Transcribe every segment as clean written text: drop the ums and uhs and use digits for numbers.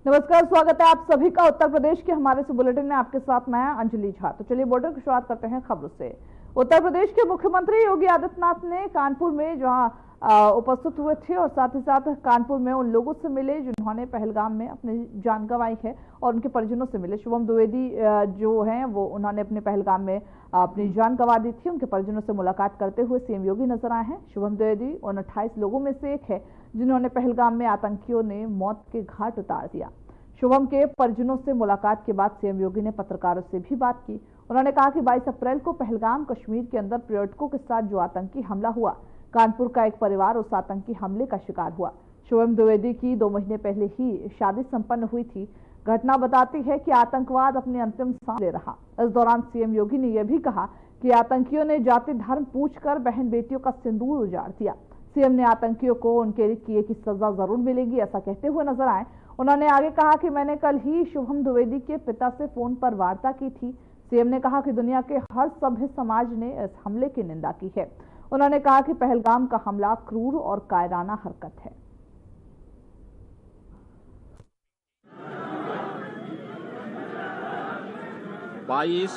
नमस्कार, स्वागत है आप सभी का उत्तर प्रदेश के हमारे से बुलेटिन में। आपके साथ मैं अंजलि झा। तो चलिए बॉर्डर की शुरुआत करते हैं खबरों से। उत्तर प्रदेश के मुख्यमंत्री योगी आदित्यनाथ ने कानपुर में जहां उपस्थित हुए थे और साथ ही साथ कानपुर में उन लोगों से मिले जिन्होंने पहलगाम में अपनी जान गंवाई है और उनके परिजनों से मिले। शुभम द्विवेदी जो हैं वो उन्होंने अपने पहलगाम में अपनी जान गंवा दी थी। उनके परिजनों से मुलाकात करते हुए सीएम योगी नजर आए हैं। शुभम द्विवेदी उन 28 लोगों में से एक है जिन्होंने पहलगाम में आतंकियों ने मौत के घाट उतार दिया। शुभम के परिजनों से मुलाकात के बाद सीएम योगी ने पत्रकारों से भी बात की। उन्होंने कहा कि 22 अप्रैल को पहलगाम कश्मीर के अंदर पर्यटकों के साथ जो आतंकी हमला हुआ, कानपुर का एक परिवार उस आतंकी हमले का शिकार हुआ। शुभम द्विवेदी की 2 महीने पहले ही शादी संपन्न हुई थी। घटना बताती है कि आतंकवाद अपने अंतिम सांस ले रहा। इस दौरान सीएम योगी ने यह भी कहा कि आतंकियों ने जाति धर्म पूछकर बहन बेटियों का सिंदूर उजाड़ दिया। सीएम ने आतंकियों को उनके किए की सजा जरूर मिलेगी ऐसा कहते हुए नजर आए। उन्होंने आगे कहा कि मैंने कल ही शुभम द्विवेदी के पिता से फोन पर वार्ता की थी। सीएम ने कहा कि दुनिया के हर सभ्य समाज ने इस हमले की निंदा की है। उन्होंने कहा कि पहलगाम का हमला क्रूर और कायराना हरकत है। 22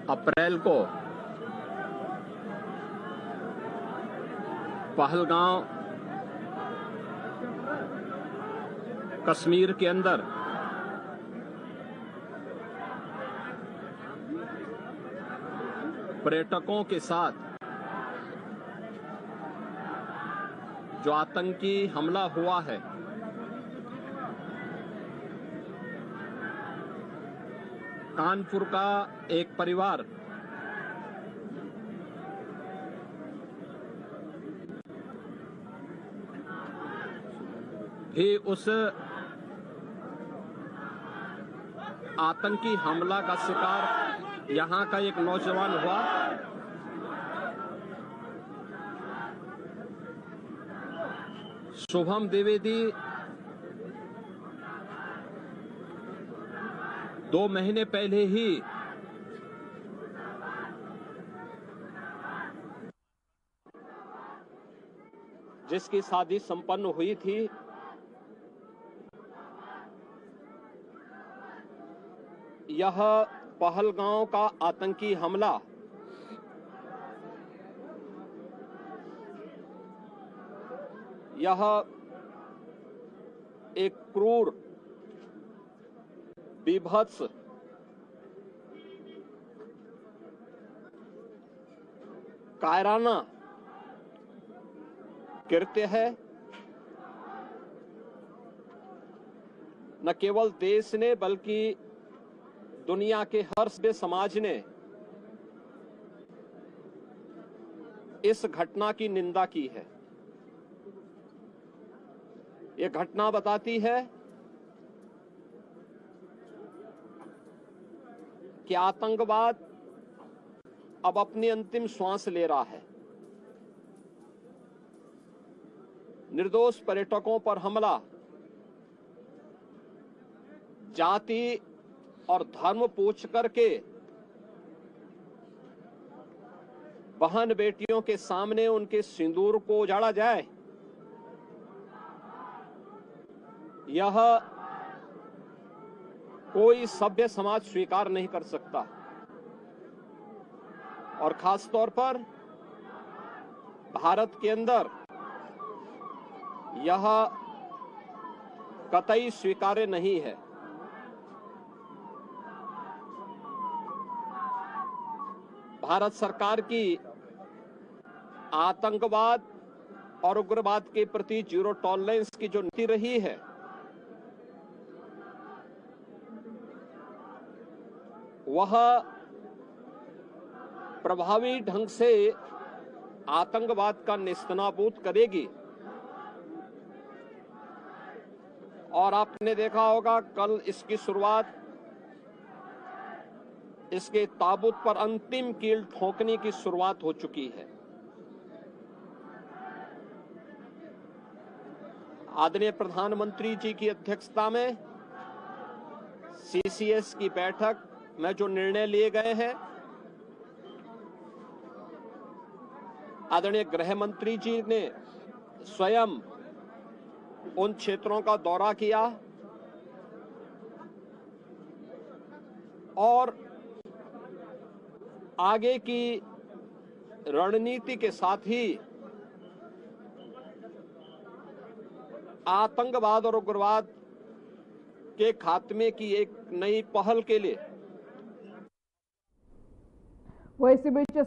अप्रैल को पहलगाम कश्मीर के अंदर पर्यटकों के साथ जो आतंकी हमला हुआ है, कानपुर का एक परिवार भी उस आतंकी हमला का शिकार यहां का एक नौजवान हुआ। शुभम द्विवेदी 2 महीने पहले ही जिसकी शादी संपन्न हुई थी, यह पहलगाम का आतंकी हमला यह एक क्रूर, बीभत्स, कायराना कृत्य है। न केवल देश ने बल्कि दुनिया के हर सभ्य समाज ने इस घटना की निंदा की है। यह घटना बताती है कि आतंकवाद अब अपनी अंतिम श्वास ले रहा है। निर्दोष पर्यटकों पर हमला जाति और धर्म पूछ करके बहन बेटियों के सामने उनके सिंदूर को उजाड़ा जाए, यह कोई सभ्य समाज स्वीकार नहीं कर सकता। और खास तौर पर भारत के अंदर यह कतई स्वीकार्य नहीं है। भारत सरकार की आतंकवाद और उग्रवाद के प्रति जीरो टॉलरेंस की जो नीति रही है, वह प्रभावी ढंग से आतंकवाद का नेस्तनाबूद करेगी। और आपने देखा होगा कल इसकी शुरुआत, इसके ताबूत पर अंतिम कील ठोकने की शुरुआत हो चुकी है। आदरणीय प्रधानमंत्री जी की अध्यक्षता में सीसीएस की बैठक में जो निर्णय लिए गए हैं, आदरणीय गृह मंत्री जी ने स्वयं उन क्षेत्रों का दौरा किया और आगे की रणनीति के साथ ही आतंकवाद और उग्रवाद के खात्मे की एक नई पहल के लिए वो इसी बीच